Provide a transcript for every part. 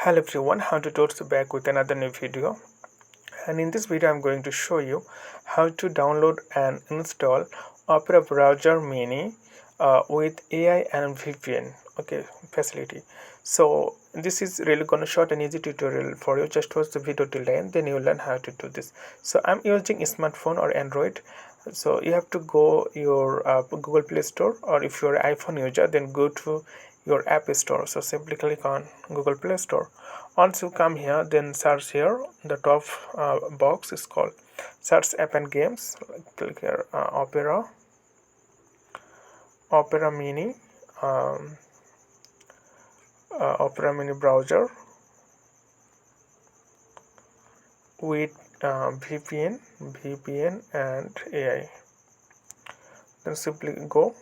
Hello everyone, how to towards back with another new video, and in this video I'm going to show you how to download and install Opera Browser Mini with AI and VPN facility. So this is really gonna short and easy tutorial for you. Just watch the video till the end, then you will learn how to do this. So I'm using a smartphone or Android. So you have to go your Google Play Store, or if you're an iPhone user then go to your app store. So simply click on Google Play Store. Once you come here, then search here. The top box is called search app and games. Click here, Opera Mini, um, Opera Mini browser with VPN and AI. Then simply go,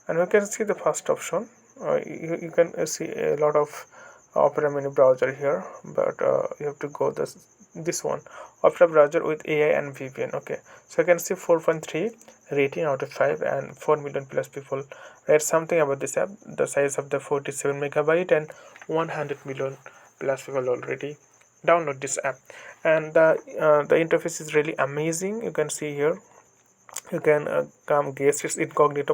and you can see the first option. You can see a lot of Opera Mini browser here, but you have to go this one, Opera browser with AI and VPN. Okay, so you can see 4.3 rating out of 5 and 4 million plus people read something about this app. The size of the 47 megabyte and 100 million plus people already download this app, and the interface is really amazing. You can see here you can come guest its incognito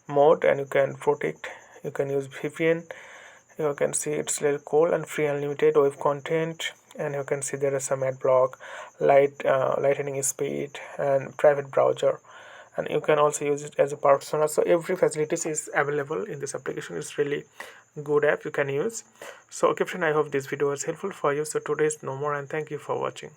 mode, and you can protect. You can use VPN. You can see it's really cool and free unlimited web content, and you can see there is some ad block, lightning speed, and private browser, and you can also use it as a persona. So every facilities is available in this application. It's really good app you can use. So okay friend, I hope this video was helpful for you. So today is no more, and thank you for watching.